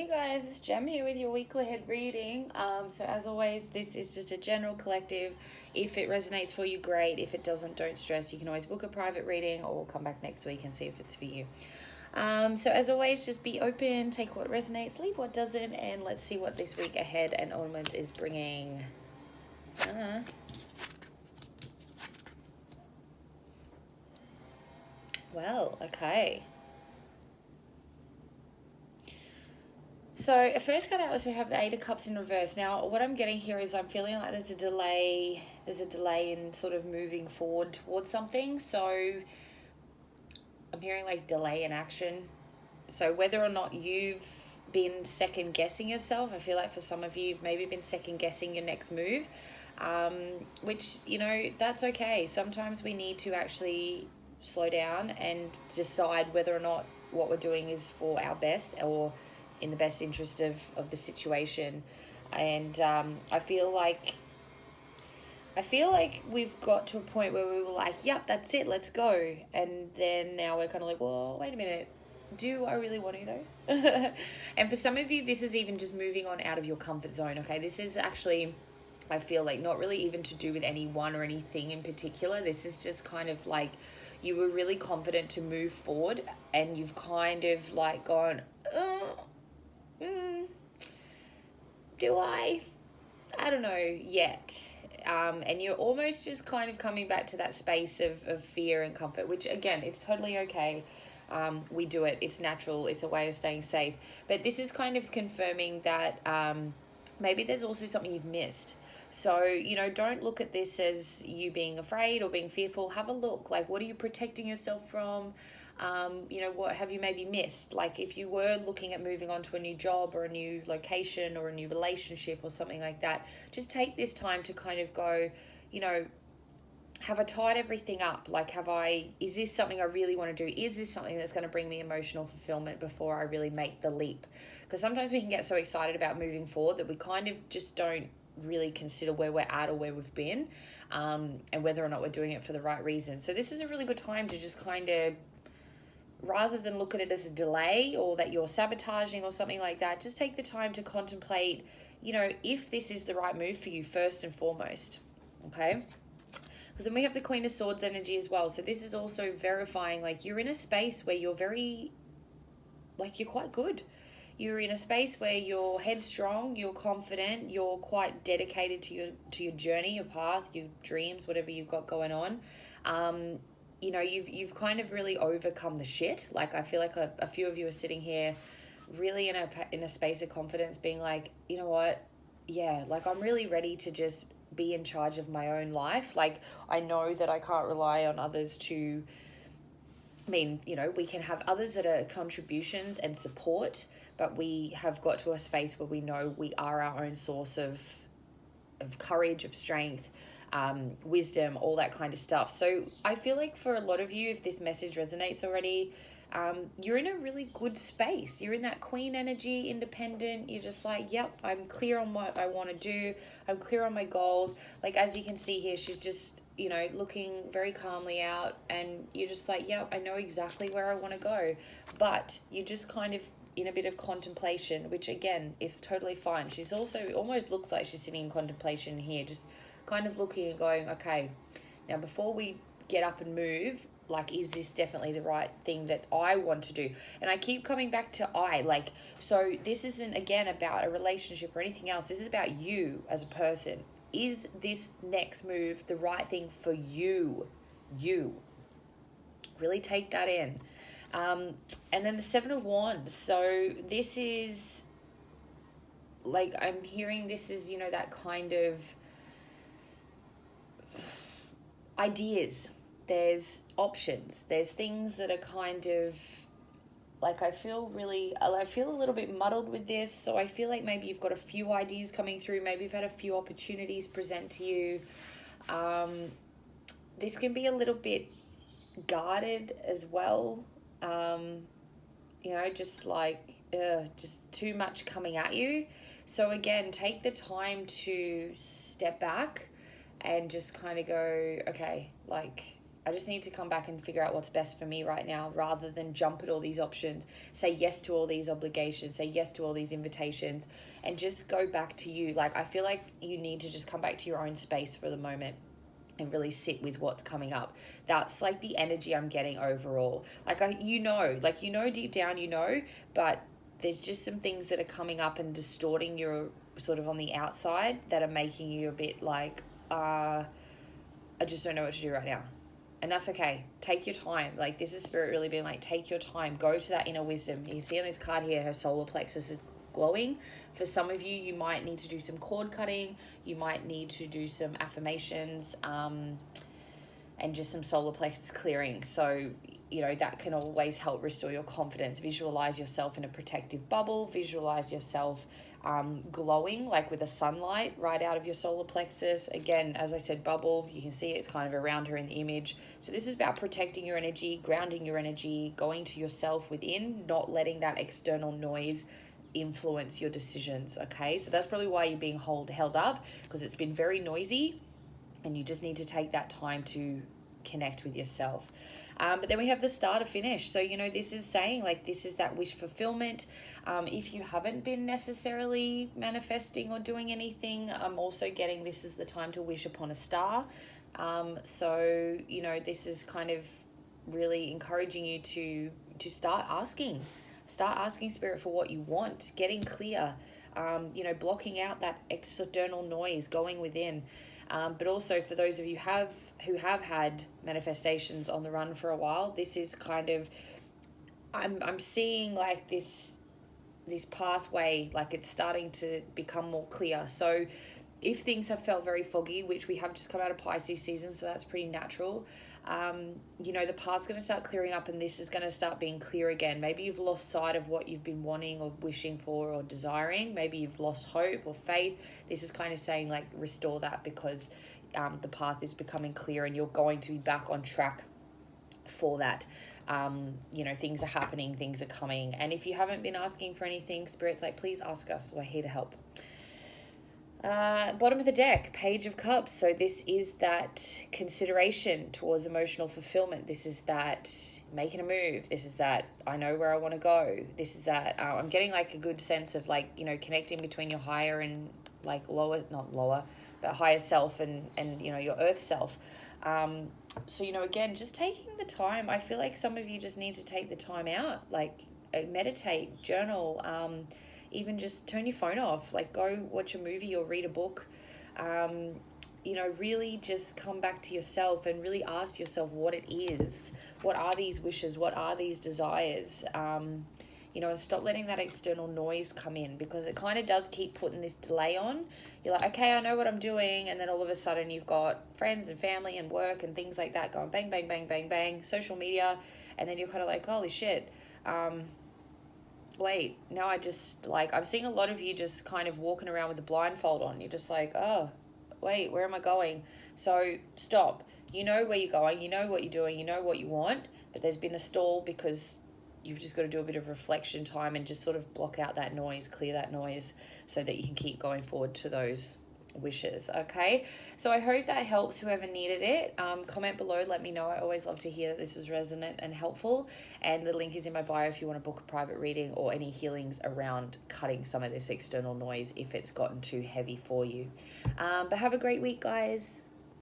Hey guys, it's Jem here with your weekly head reading. So as always, this is just a general collective. If it resonates for you, great. If it doesn't, don't stress. You can always book a private reading or come back next week and see if it's for you. So as always, just be open, take what resonates, leave what doesn't, and let's see what this week ahead and onwards is bringing. Well, okay. So at first cut out, we have the Eight of Cups in reverse. Now, what I'm getting here is I'm feeling like there's a delay. There's a delay in sort of moving forward towards something. So I'm hearing like delay in action. So whether or not you've been second guessing yourself, I feel like for some of you, you've maybe been second guessing your next move, which, that's okay. Sometimes we need to actually slow down and decide whether or not what we're doing is for our best or in the best interest of the situation. And I feel like we've got to a point where we were like, yep, that's it, let's go. And then now we're kind of like, well, wait a minute. Do I really want to though? And for some of you, this is even just moving on out of your comfort zone, okay? This is actually, I feel like, not really even to do with anyone or anything in particular. This is just kind of like you were really confident to move forward and you've kind of like gone, do I don't know yet. And you're almost just kind of coming back to that space of fear and comfort, which again, it's totally okay. We do it. It's natural. It's a way of staying safe. But this is kind of confirming that maybe there's also something you've missed. So, don't look at this as you being afraid or being fearful. Have a look. Like, what are you protecting yourself from? What have you maybe missed? Like, if you were looking at moving on to a new job or a new location or a new relationship or something like that, just take this time to kind of go, have I tied everything up? Like, is this something I really want to do? Is this something that's going to bring me emotional fulfillment before I really make the leap? Because sometimes we can get so excited about moving forward that we kind of just don't really consider where we're at or where we've been, and whether or not we're doing it for the right reason. So this is a really good time to just kind of, rather than look at it as a delay or that you're sabotaging or something like that, just take the time to contemplate, if this is the right move for you first and foremost, okay? Because then we have the Queen of Swords energy as well. So this is also verifying, like, you're in a space where you're you're quite good. You're in a space where you're headstrong, you're confident, you're quite dedicated to your journey, your path, your dreams, whatever you've got going on. You've kind of really overcome the shit. Like, I feel like a few of you are sitting here really in a space of confidence, being like, you know what? Yeah, like, I'm really ready to just be in charge of my own life. Like, I know that I can't rely on others to, we can have others that are contributions and support, but we have got to a space where we know we are our own source of courage, of strength, wisdom, all that kind of stuff. So I feel like for a lot of you, if this message resonates already, you're in a really good space. You're in that queen energy, independent. You're just like, yep, I'm clear on what I want to do. I'm clear on my goals. Like, as you can see here, she's just, looking very calmly out, and you're just like, yep, I know exactly where I want to go. But you just kind of in a bit of contemplation, which again is totally fine. She's also almost looks like she's sitting in contemplation here, just kind of looking and going, okay, now before we get up and move, like, is this definitely the right thing that I want to do? And I keep coming back to so this isn't again about a relationship or anything else. This is about you as a person. Is this next move the right thing for you? Really take that in. And then the Seven of Wands. So this is, like, I'm hearing this is, that kind of ideas. There's options. There's things that are kind of, like, I feel a little bit muddled with this. So I feel like maybe you've got a few ideas coming through. Maybe you've had a few opportunities present to you. This can be a little bit guarded as well. Just too much coming at you. So again, take the time to step back and just kind of go, okay, like, I just need to come back and figure out what's best for me right now, rather than jump at all these options, say yes to all these obligations, say yes to all these invitations, and just go back to you. Like, I feel like you need to just come back to your own space for the moment and really sit with what's coming up. That's like the energy I'm getting overall. Like, deep down, but there's just some things that are coming up and distorting your sort of on the outside that are making you a bit like, I just don't know what to do right now. And that's okay. Take your time. Like, this is spirit really being like, take your time. Go to that inner wisdom. You see on this card here, her solar plexus is glowing. For some of you, you might need to do some cord cutting. You might need to do some affirmations, and just some solar plexus clearing. So, that can always help restore your confidence. Visualize yourself in a protective bubble. Visualize yourself glowing, like with the sunlight right out of your solar plexus. Again, as I said, bubble, you can see it's kind of around her in the image. So this is about protecting your energy, grounding your energy, going to yourself within, not letting that external noise influence your decisions. Okay, so that's probably why you're being held up, because it's been very noisy, and you just need to take that time to connect with yourself. But then we have the star to finish. So, this is saying, like, this is that wish fulfillment. If you haven't been necessarily manifesting or doing anything, I'm also getting this is the time to wish upon a star. So, this is kind of really encouraging you to start asking spirit for what you want, getting clear, blocking out that external noise, going within. But also for those of you who have had manifestations on the run for a while, this is kind of, I'm seeing like this pathway, like it's starting to become more clear. So if things have felt very foggy, which we have just come out of Pisces season, so that's pretty natural, the path's going to start clearing up, and this is going to start being clear again. Maybe you've lost sight of what you've been wanting or wishing for or desiring. Maybe you've lost hope or faith. This is kind of saying, like, restore that, because the path is becoming clear and you're going to be back on track for that. Things are happening, things are coming. And if you haven't been asking for anything, Spirit's like, please ask us. We're here to help. Bottom of the deck, Page of Cups. So this is that consideration towards emotional fulfillment. This is that making a move. This is that I know where I want to go. This is that I'm getting like a good sense of like, connecting between your higher and like not lower, but higher self and your earth self. So, again, just taking the time. I feel like some of you just need to take the time out, like meditate, journal, even just turn your phone off, like go watch a movie or read a book. Really just come back to yourself and really ask yourself what it is. What are these wishes? What are these desires? And stop letting that external noise come in, because it kind of does keep putting this delay on. You're like, okay, I know what I'm doing. And then all of a sudden you've got friends and family and work and things like that going bang, bang, bang, bang, bang, social media. And then you're kind of like, holy shit. Wait, now I'm seeing a lot of you just kind of walking around with a blindfold on. You're just like, oh, wait, where am I going? So stop. You know where you're going. You know what you're doing. You know what you want. But there's been a stall because you've just got to do a bit of reflection time and just sort of block out that noise, clear that noise, so that you can keep going forward to those wishes. Okay, so I hope that helps whoever needed it. Comment below, let me know. I always love to hear that this was resonant and helpful, and the link is in my bio if you want to book a private reading or any healings around cutting some of this external noise if it's gotten too heavy for you. But have a great week, guys.